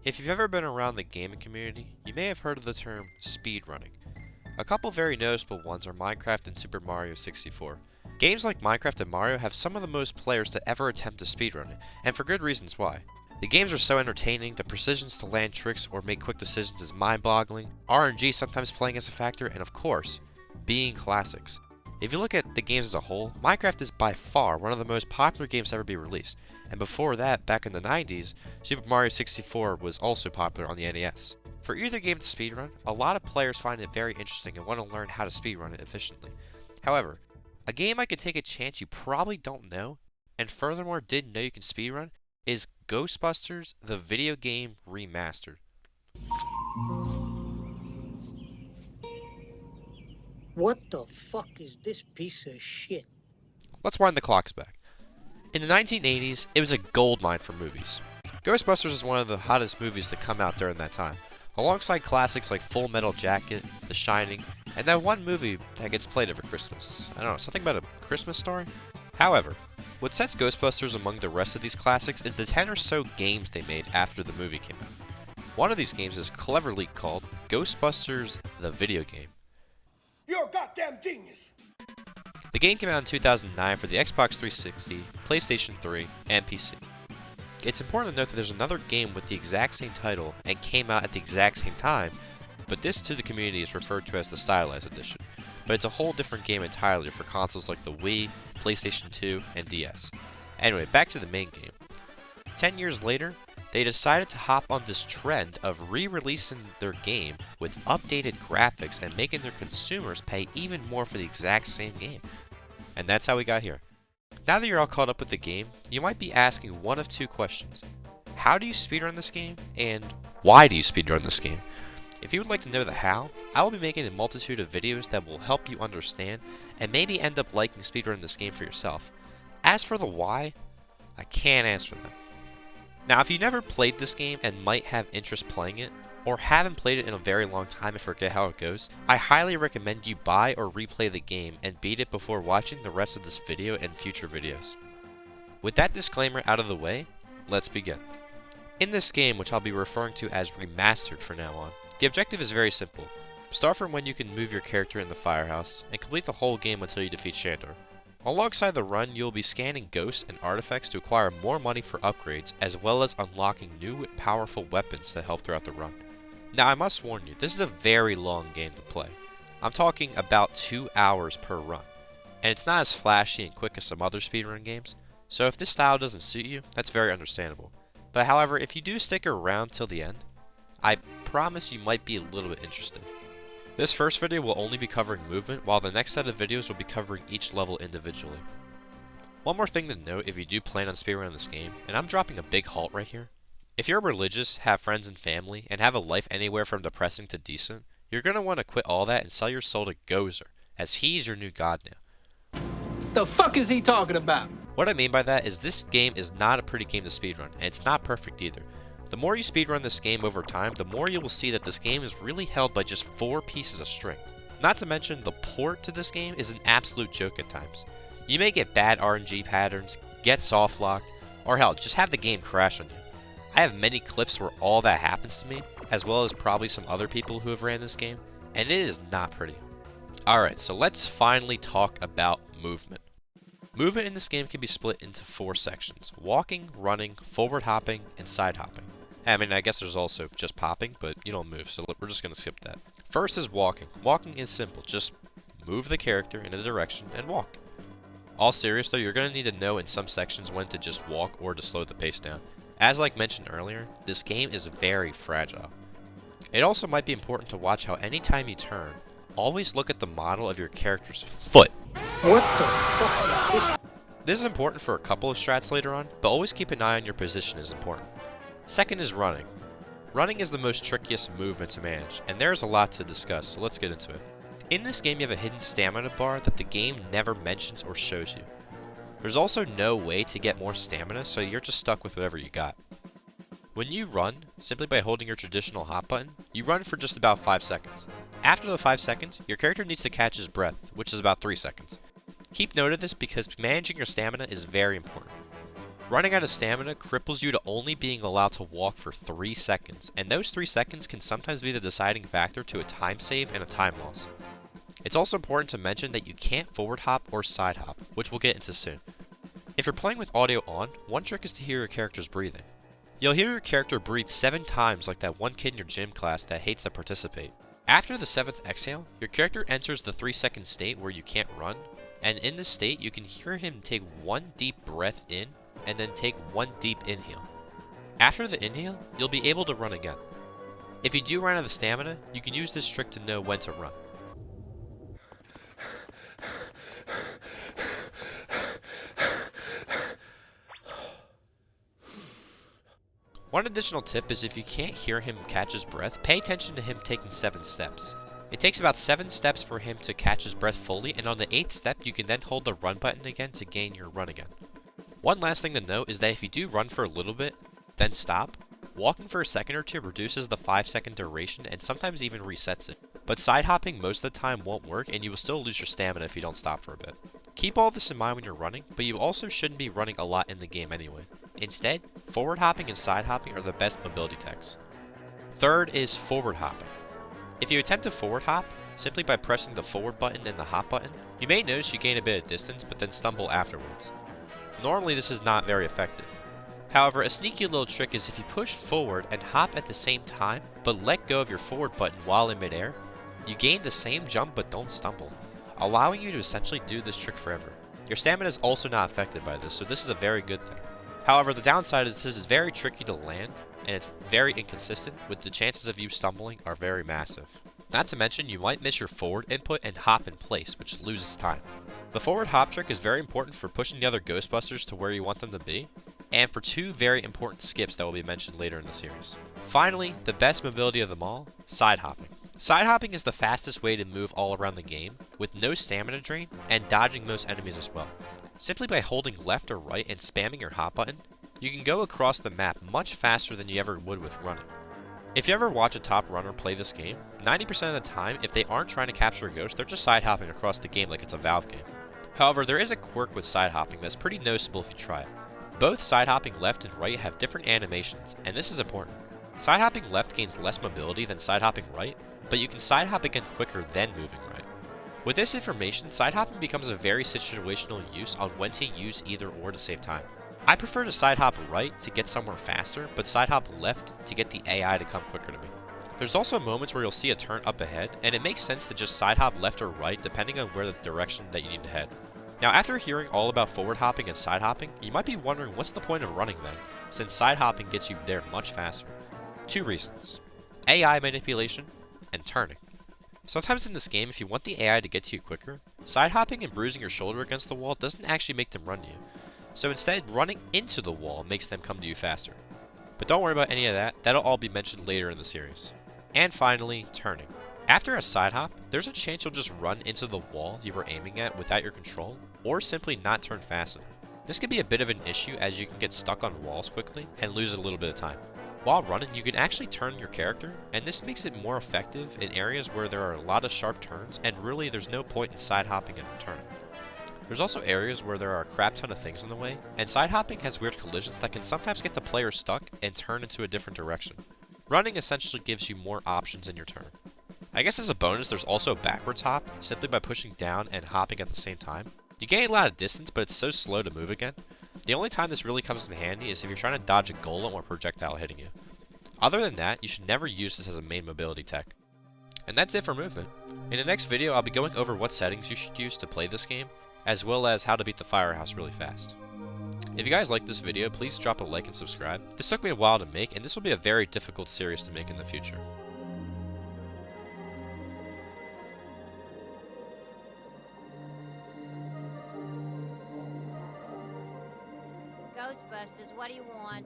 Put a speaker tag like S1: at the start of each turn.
S1: If you've ever been around the gaming community, you may have heard of the term speedrunning. A couple very noticeable ones are Minecraft and Super Mario 64. Games like Minecraft and Mario have some of the most players to ever attempt to speedrun it, and for good reasons why. The games are so entertaining, the precisions to land tricks or make quick decisions is mind-boggling, RNG sometimes playing as a factor, and of course, being classics. If you look at the games as a whole, Minecraft is by far one of the most popular games to ever be released, and before that, back in the 90s, Super Mario 64 was also popular on the NES. For either game to speedrun, a lot of players find it very interesting and want to learn how to speedrun it efficiently. However, a game I could take a chance you probably don't know, and furthermore didn't know you can speedrun, is Ghostbusters, the video game remastered.
S2: What the fuck is this piece of shit?
S1: Let's wind the clocks back. In the 1980s, it was a goldmine for movies. Ghostbusters is one of the hottest movies to come out during that time, alongside classics like Full Metal Jacket, The Shining, and that one movie that gets played over Christmas. I don't know, something about a Christmas story? However, what sets Ghostbusters among the rest of these classics is the 10 or so games they made after the movie came out. One of these games is cleverly called Ghostbusters the Video Game.
S3: You're a goddamn genius!
S1: The game came out in 2009 for the Xbox 360, PlayStation 3, and PC. It's important to note that there's another game with the exact same title and came out at the exact same time, but this to the community is referred to as the Stylized Edition. But it's a whole different game entirely for consoles like the Wii, PlayStation 2, and DS. Anyway, back to the main game. 10 years later, they decided to hop on this trend of re-releasing their game with updated graphics and making their consumers pay even more for the exact same game. And that's how we got here. Now that you're all caught up with the game, you might be asking one of two questions. How do you speedrun this game? And why do you speedrun this game? If you would like to know the how, I will be making a multitude of videos that will help you understand and maybe end up liking speedrunning this game for yourself. As for the why, I can't answer that. Now, if you never played this game and might have interest playing it, or haven't played it in a very long time and forget how it goes, I highly recommend you buy or replay the game and beat it before watching the rest of this video and future videos. With that disclaimer out of the way, let's begin. In this game, which I'll be referring to as Remastered from now on, the objective is very simple. Start from when you can move your character in the Firehouse, and complete the whole game until you defeat Shandor. Alongside the run, you'll be scanning ghosts and artifacts to acquire more money for upgrades, as well as unlocking new powerful weapons to help throughout the run. Now I must warn you, this is a very long game to play. I'm talking about 2 hours per run, and it's not as flashy and quick as some other speedrun games, so if this style doesn't suit you, that's very understandable. But however, if you do stick around till the end, I promise you might be a little bit interested. This first video will only be covering movement, while the next set of videos will be covering each level individually. One more thing to note if you do plan on speedrunning this game, and I'm dropping a big halt right here. If you're religious, have friends and family, and have a life anywhere from depressing to decent, you're going to want to quit all that and sell your soul to Gozer, as he's your new god now.
S3: The fuck is he talking about?
S1: What I mean by that is this game is not a pretty game to speedrun, and it's not perfect either. The more you speedrun this game over time, the more you will see that this game is really held by just 4 pieces of string. Not to mention, the port to this game is an absolute joke at times. You may get bad RNG patterns, get soft locked, or hell, just have the game crash on you. I have many clips where all that happens to me, as well as probably some other people who have ran this game, and it is not pretty. Alright, so let's finally talk about movement. Movement in this game can be split into 4 sections: walking, running, forward hopping, and side hopping. I mean, I guess there's also just popping, but you don't move, so we're just going to skip that. First is walking. Walking is simple, just move the character in a direction and walk. All serious though, you're going to need to know in some sections when to just walk or to slow the pace down. As like mentioned earlier, this game is very fragile. It also might be important to watch how anytime you turn, always look at the model of your character's foot.
S2: What the fuck is this?
S1: This is important for a couple of strats later on, but always keep an eye on your position is important. Second is running. Running is the most trickiest movement to manage, and there's a lot to discuss, so let's get into it. In this game, you have a hidden stamina bar that the game never mentions or shows you. There's also no way to get more stamina, so you're just stuck with whatever you got. When you run, simply by holding your traditional hop button, you run for just about 5 seconds. After the 5 seconds, your character needs to catch his breath, which is about 3 seconds. Keep note of this because managing your stamina is very important. Running out of stamina cripples you to only being allowed to walk for 3 seconds, and those 3 seconds can sometimes be the deciding factor to a time save and a time loss. It's also important to mention that you can't forward hop or side hop, which we'll get into soon. If you're playing with audio on, one trick is to hear your character's breathing. You'll hear your character breathe 7 times like that one kid in your gym class that hates to participate. After the 7th exhale, your character enters the 3-second state where you can't run, and in this state you can hear him take 1 deep breath in and then take 1 deep inhale. After the inhale, you'll be able to run again. If you do run out of stamina, you can use this trick to know when to run. One additional tip is if you can't hear him catch his breath, pay attention to him taking 7 steps. It takes about 7 steps for him to catch his breath fully, and on the 8th step you can then hold the run button again to gain your run again. One last thing to note is that if you do run for a little bit, then stop, walking for a second or two reduces the 5-second duration and sometimes even resets it. But side hopping most of the time won't work, and you will still lose your stamina if you don't stop for a bit. Keep all this in mind when you're running, but you also shouldn't be running a lot in the game anyway. Instead, forward hopping and side hopping are the best mobility techs. Third is forward hopping. If you attempt to forward hop, simply by pressing the forward button and the hop button, you may notice you gain a bit of distance but then stumble afterwards. Normally this is not very effective. However, a sneaky little trick is if you push forward and hop at the same time, but let go of your forward button while in midair, you gain the same jump but don't stumble, allowing you to essentially do this trick forever. Your stamina is also not affected by this, so this is a very good thing. However, the downside is this is very tricky to land, and it's very inconsistent, with the chances of you stumbling are very massive. Not to mention, you might miss your forward input and hop in place, which loses time. The forward hop trick is very important for pushing the other Ghostbusters to where you want them to be, and for 2 very important skips that will be mentioned later in the series. Finally, the best mobility of them all, side hopping. Side hopping is the fastest way to move all around the game, with no stamina drain, and dodging most enemies as well. Simply by holding left or right and spamming your hop button, you can go across the map much faster than you ever would with running. If you ever watch a top runner play this game, 90% of the time, if they aren't trying to capture a ghost, they're just side hopping across the game like it's a Valve game. However, there is a quirk with side hopping that's pretty noticeable if you try it. Both side hopping left and right have different animations, and this is important. Side hopping left gains less mobility than side hopping right, but you can side hop again quicker than moving right. With this information, side hopping becomes a very situational use on when to use either or to save time. I prefer to side hop right to get somewhere faster, but side hop left to get the AI to come quicker to me. There's also moments where you'll see a turn up ahead, and it makes sense to just side hop left or right depending on where the direction that you need to head. Now, after hearing all about forward hopping and side hopping, you might be wondering what's the point of running then, since side hopping gets you there much faster. 2 reasons: AI manipulation and turning. Sometimes in this game, if you want the AI to get to you quicker, side hopping and bruising your shoulder against the wall doesn't actually make them run to you. So instead, running into the wall makes them come to you faster. But don't worry about any of that, that'll all be mentioned later in the series. And finally, turning. After a side hop, there's a chance you'll just run into the wall you were aiming at without your control, or simply not turn fast enough. This can be a bit of an issue as you can get stuck on walls quickly and lose a little bit of time. While running, you can actually turn your character, and this makes it more effective in areas where there are a lot of sharp turns, and really there's no point in side hopping and turning. There's also areas where there are a crap ton of things in the way, and side hopping has weird collisions that can sometimes get the player stuck and turn into a different direction. Running essentially gives you more options in your turn. I guess as a bonus, there's also a backwards hop, simply by pushing down and hopping at the same time. You gain a lot of distance, but it's so slow to move again. The only time this really comes in handy is if you're trying to dodge a golem or projectile hitting you. Other than that, you should never use this as a main mobility tech. And that's it for movement. In the next video, I'll be going over what settings you should use to play this game, as well as how to beat the Firehouse really fast. If you guys like this video, please drop a like and subscribe. This took me a while to make, and this will be a very difficult series to make in the future.
S4: Ghostbusters, what do you want?